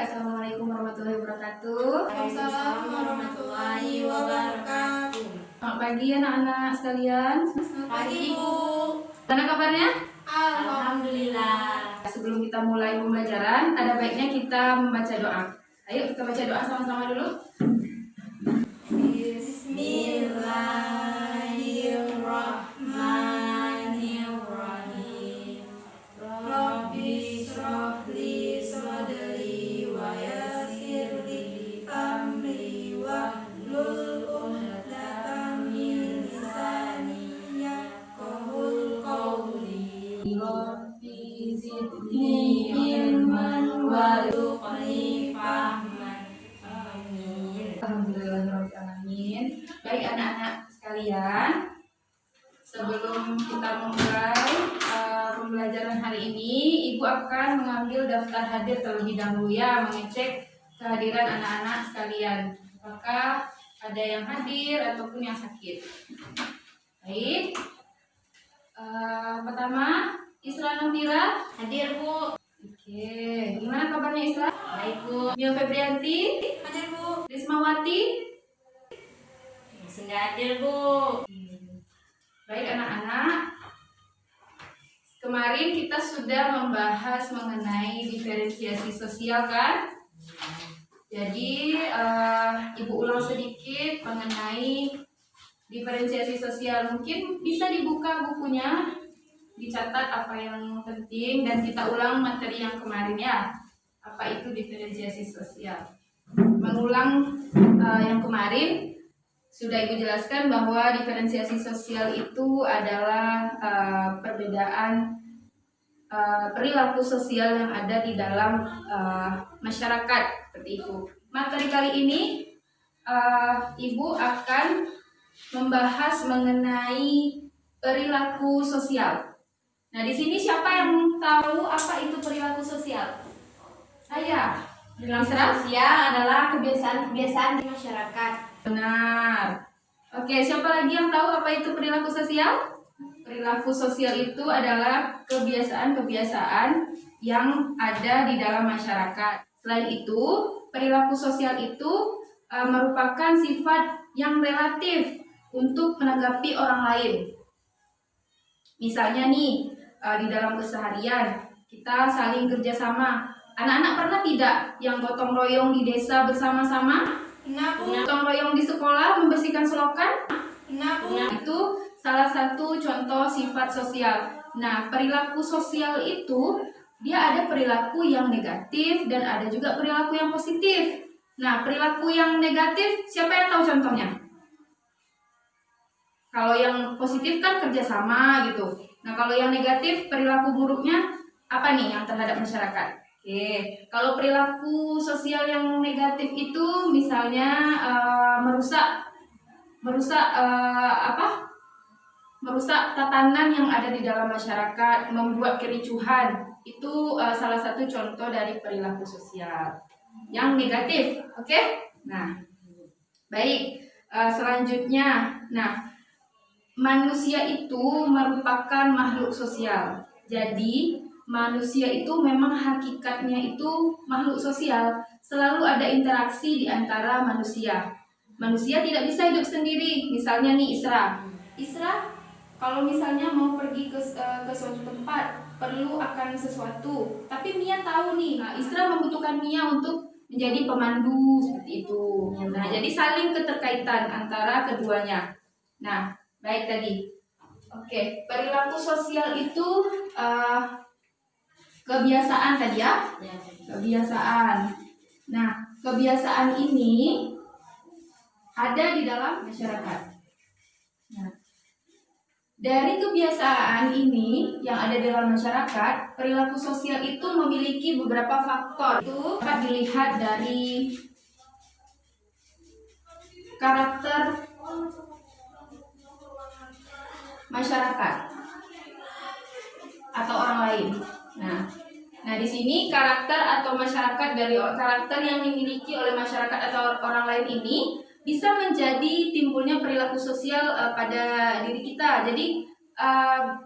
Assalamualaikum warahmatullahi wabarakatuh. Waalaikumsalam warahmatullahi wabarakatuh. Selamat pagi anak-anak sekalian. Pagi Bu. Gimana kabarnya? Alhamdulillah. Sebelum kita mulai pembelajaran, ada baiknya kita membaca doa. Ayo kita baca doa sama-sama dulu. Bismillahirrahmanirrahim. Rabbi shrah li sadri wa yassir li amri wahlul 'uqdatam min lisani yafqahul qawli. Rabbi zidni ilman warzuqni fahman. Amin. Alhamdulillahirrahmanirrahim. Baik anak-anak sekalian, sebelum kita memulai pembelajaran hari ini, Ibu akan mengambil daftar hadir terlebih dahulu ya, mengecek kehadiran anak-anak sekalian. Apakah ada yang hadir ataupun yang sakit? Baik. Pertama, Isra Novira Hadir Bu. Oke, gimana kabarnya Isra? Baik Bu. Mio Febrianti, Hadir Bu. Rismawati. Sudah hadir Bu. Baik anak-anak, kemarin kita sudah membahas mengenai diferensiasi sosial kan? Jadi Ibu ulang sedikit mengenai diferensiasi sosial. Mungkin bisa dibuka bukunya, dicatat apa yang penting, dan kita ulang materi yang kemarin ya. Apa itu diferensiasi sosial? Mengulang yang kemarin, sudah Ibu jelaskan bahwa diferensiasi sosial itu adalah perbedaan perilaku sosial yang ada di dalam masyarakat, seperti itu. Materi kali ini Ibu akan membahas mengenai perilaku sosial. Nah, di sini siapa yang tahu apa itu perilaku sosial? Saya. Perilaku Isra? sosial adalah kebiasaan-kebiasaan di masyarakat. Benar. Oke, siapa lagi yang tahu apa itu perilaku sosial? Perilaku sosial itu adalah kebiasaan-kebiasaan yang ada di dalam masyarakat. Selain itu, perilaku sosial itu merupakan sifat yang relatif untuk menanggapi orang lain. Misalnya nih, di dalam keseharian kita saling kerjasama. Anak-anak pernah tidak yang gotong royong di desa bersama-sama? Pernah Bu. Gotong royong di sekolah membersihkan selokan? Pernah Bu. Itu salah satu contoh sifat sosial. Nah, perilaku sosial itu dia ada perilaku yang negatif dan ada juga perilaku yang positif. Nah, perilaku yang negatif siapa yang tahu contohnya? Kalau yang positif kan kerjasama gitu. Nah, kalau yang negatif perilaku buruknya apa nih yang terhadap masyarakat? Oke, kalau perilaku sosial yang negatif itu misalnya merusak tatanan yang ada di dalam masyarakat, membuat kericuhan. Itu salah satu contoh dari perilaku sosial yang negatif. Oke? Nah, baik. Selanjutnya, manusia itu merupakan makhluk sosial. Jadi, manusia itu memang hakikatnya itu makhluk sosial. Selalu ada interaksi di antara manusia. Manusia tidak bisa hidup sendiri. Misalnya nih Isra, kalau misalnya mau pergi ke suatu tempat, perlu akan sesuatu. Tapi Mia tahu nih, Isra membutuhkan Mia untuk menjadi pemandu seperti itu. Nah, jadi saling keterkaitan antara keduanya. Nah, baik tadi. Oke, perilaku sosial itu kebiasaan tadi ya. Kebiasaan. Nah, kebiasaan ini ada di dalam masyarakat. Nah, dari kebiasaan ini yang ada di dalam masyarakat, perilaku sosial itu memiliki beberapa faktor. Itu dapat dilihat dari karakter masyarakat atau orang lain. Nah di sini karakter atau masyarakat dari karakter yang dimiliki oleh masyarakat atau orang lain ini bisa menjadi timbulnya perilaku sosial pada diri kita. Jadi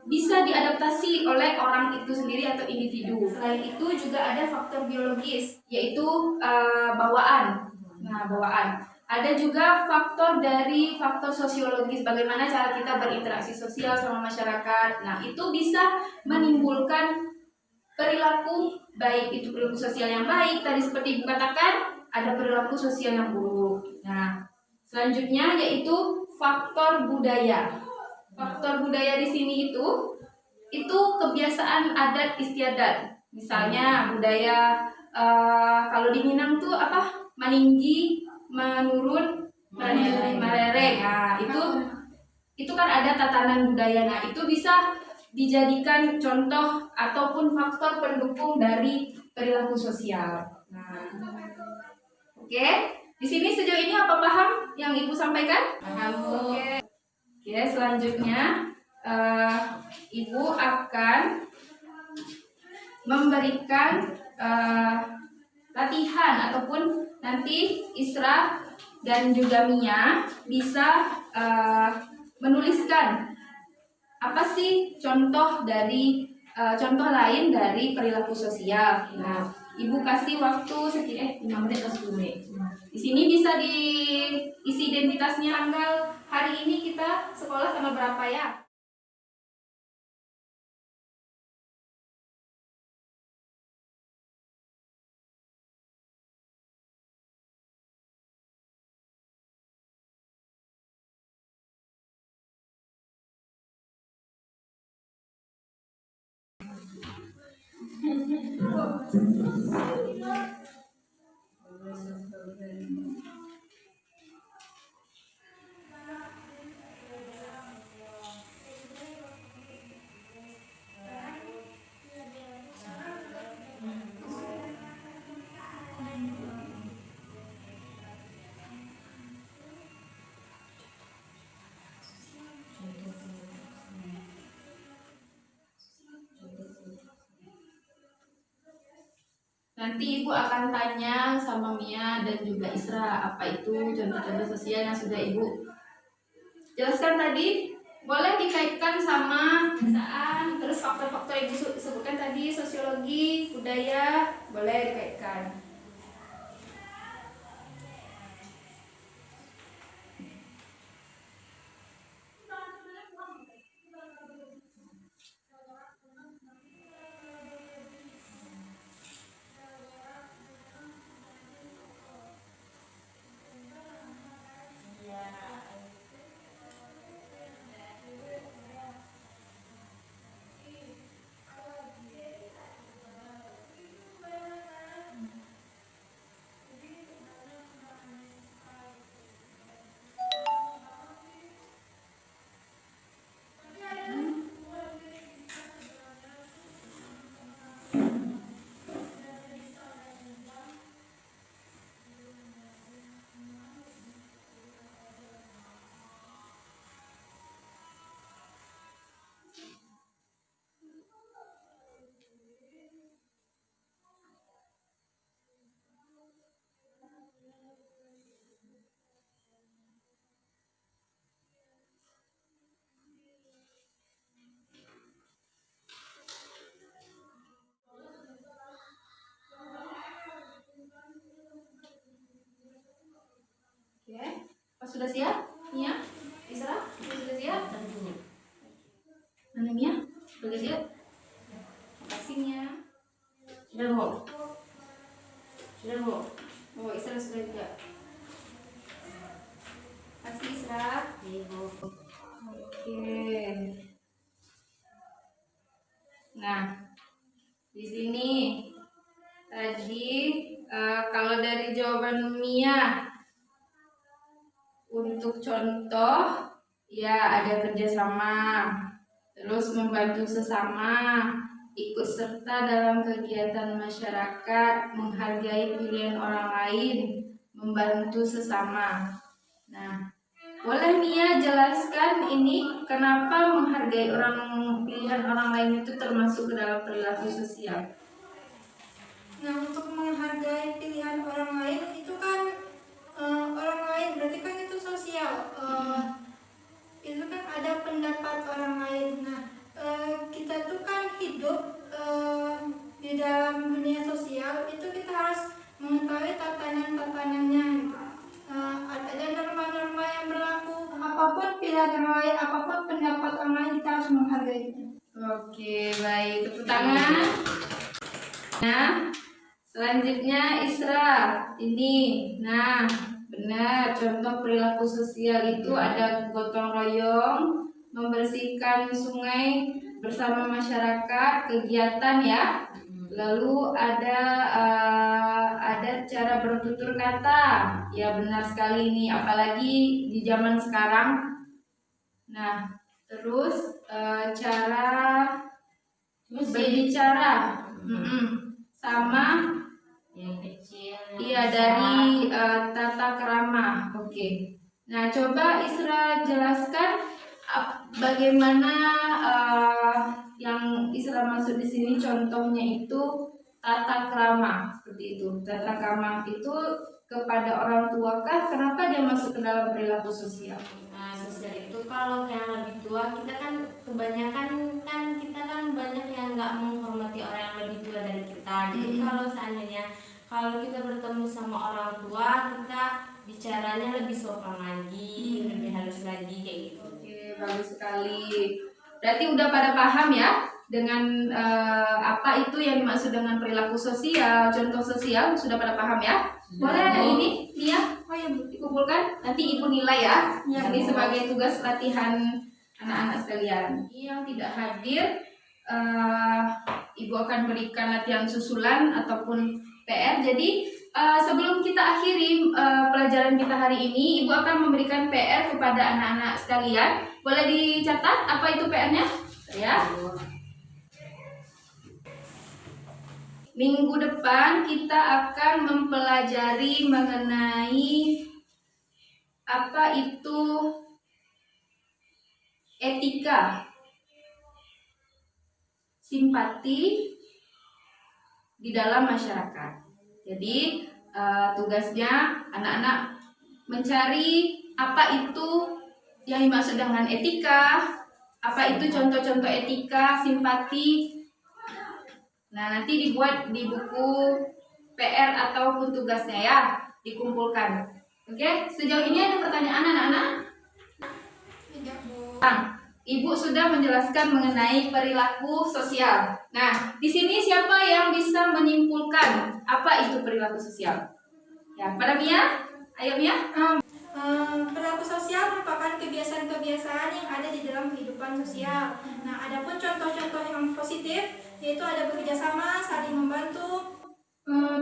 bisa diadaptasi oleh orang itu sendiri atau individu. Selain itu juga ada faktor biologis, yaitu bawaan. Nah, bawaan. Ada juga faktor dari faktor sosiologis, bagaimana cara kita berinteraksi sosial sama masyarakat. Nah, itu bisa menimbulkan perilaku, baik itu perilaku sosial yang baik, tadi seperti Ibu katakan, ada perilaku sosial yang buruk. Nah, selanjutnya yaitu faktor budaya. Faktor budaya di sini itu kebiasaan adat istiadat. Misalnya budaya kalau di Minang tuh apa? Maninggi, menurun, marereng. Nah, itu kan ada tatanan budaya. Nah, itu bisa dijadikan contoh ataupun faktor pendukung dari perilaku sosial. Nah, oke. Di sini sejauh ini apa paham yang Ibu sampaikan? Paham, Bu. Oke, selanjutnya Ibu akan memberikan latihan ataupun nanti Isra dan juga Mia bisa menuliskan apa sih contoh lain dari perilaku sosial. Nah, Ibu kasih waktu sekitar 5 menit atau 10 menit. Di sini bisa diisi identitasnya, tanggal hari ini kita sekolah tanggal berapa ya? Nanti Ibu akan tanya sama Mia dan juga Isra apa itu contoh-contoh sosial yang sudah Ibu jelaskan tadi. Boleh dikaitkan sama kebiasaan, terus faktor-faktor yang Ibu sebutkan tadi, sosiologi, budaya, boleh dikaitkan. Oke, pas sudah siap? Mia, Isra, sudah siap? Mana Mia? Sudah siap? Makasih Mia. Sudah, Bu. Sudah, Bu. Oh, Isra sudah juga. Kasih Isra. Iya, Bu. Oke. Nah, di sini tadi kalau dari jawaban Mia untuk contoh ya ada kerjasama, terus membantu sesama, ikut serta dalam kegiatan masyarakat, menghargai pilihan orang lain, membantu sesama. Nah, boleh Mia jelaskan ini kenapa menghargai pilihan orang lain itu termasuk ke dalam perilaku sosial? Nah, untuk menghargai pilihan orang lain itu kan orang lain berarti kan itu sosial. Itu kan ada pendapat orang lain. Nah, pilihan orang lain, apapun pendapat orang lain kita harus menghargainya. Oke, baik. Tepuk tangan. Nah, selanjutnya Isra. Ini. Nah, benar. Contoh perilaku sosial itu ada gotong royong, membersihkan sungai bersama masyarakat, kegiatan ya. Lalu ada cara bertutur kata. Ya, benar sekali nih, apalagi di zaman sekarang. Nah, terus cara berbicara. Sama Yang kecil. iya dari tata krama. Oke. Nah, coba Isra jelaskan bagaimana yang Isra maksud di sini contohnya itu tata krama seperti itu. Tata krama itu kepada orang tua kah? Kenapa dia masuk ke dalam perilaku sosial? Nah, sosial itu kalau yang lebih tua kita kan kebanyakan kita kan banyak yang nggak menghormati orang yang lebih tua dari kita. Jadi kalau seandainya kalau kita bertemu sama orang tua, kita bicaranya lebih sopan lagi, lebih halus lagi kayak gitu. Oke, bagus sekali. Berarti udah pada paham ya dengan apa itu yang dimaksud dengan perilaku sosial, contoh sosial, sudah pada paham ya? Boleh ini Nia, Oh ya Bu. dikumpulkan, nanti Ibu nilai ya. Ya, Ini Bu. sebagai tugas latihan anak-anak sekalian. Yang tidak hadir, Ibu akan berikan latihan susulan ataupun PR. Jadi sebelum kita akhiri pelajaran kita hari ini, Ibu akan memberikan PR kepada anak-anak sekalian. Boleh dicatat apa itu PR-nya? Ya. Minggu depan kita akan mempelajari mengenai apa itu etika, simpati di dalam masyarakat. Jadi tugasnya anak-anak mencari apa itu yang dimaksud dengan etika, apa itu contoh-contoh etika, simpati. Nah, nanti dibuat di buku PR ataupun tugasnya ya, dikumpulkan. Oke, sejauh ini ada pertanyaan anak-anak? Tidak Bu. Ibu sudah menjelaskan mengenai perilaku sosial. Nah, di sini siapa yang bisa menyimpulkan apa itu perilaku sosial? Ya, pada Mia? Ayo Mia. Perilaku sosial merupakan kebiasaan-kebiasaan yang ada di dalam kehidupan sosial. Nah, adapun contoh-contoh yang positif yaitu ada bekerjasama, saling membantu.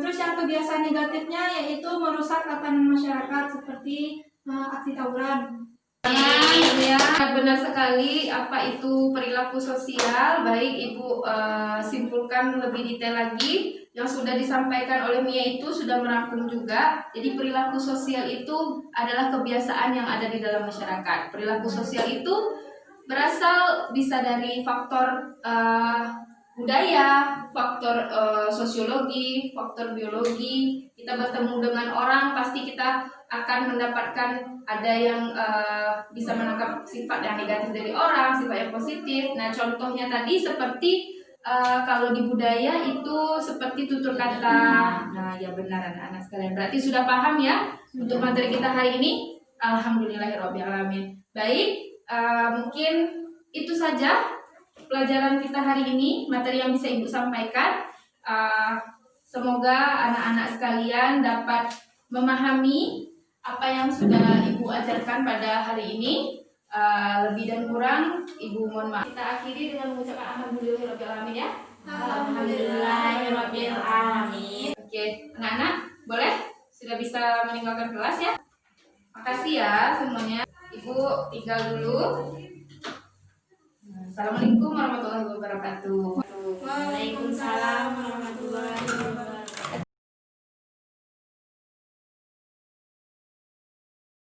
Terus yang kebiasaan negatifnya yaitu merusak tatanan masyarakat seperti aksi tawuran. Ya, benar sekali. Apa itu perilaku sosial? Baik, Ibu simpulkan lebih detail lagi. Yang sudah disampaikan oleh Mia itu sudah merangkum juga. Jadi perilaku sosial itu adalah kebiasaan yang ada di dalam masyarakat. Perilaku sosial itu berasal bisa dari faktor budaya, faktor sosiologi, faktor biologi. Kita bertemu dengan orang, pasti kita akan mendapatkan ada yang bisa menangkap sifat yang negatif dari orang, sifat yang positif. Nah, contohnya tadi seperti kalau di budaya itu seperti tutur kata. Nah, ya benar anak-anak sekalian. Berarti sudah paham ya untuk materi kita hari ini? Alhamdulillahirrahmanirrahim. Baik, mungkin itu saja pelajaran kita hari ini, materi yang bisa Ibu sampaikan. Semoga anak-anak sekalian dapat memahami apa yang sudah Ibu ajarkan pada hari ini. Lebih dan kurang Ibu mohon maaf. Kita akhiri dengan mengucapkan alhamdulillahirabbil alamin ya. Alhamdulillahirabbil alamin. Oke, anak-anak boleh sudah bisa meninggalkan kelas ya. Makasih ya semuanya. Ibu tinggal dulu. Assalamualaikum warahmatullahi wabarakatuh. Waalaikumsalam warahmatullahi wabarakatuh.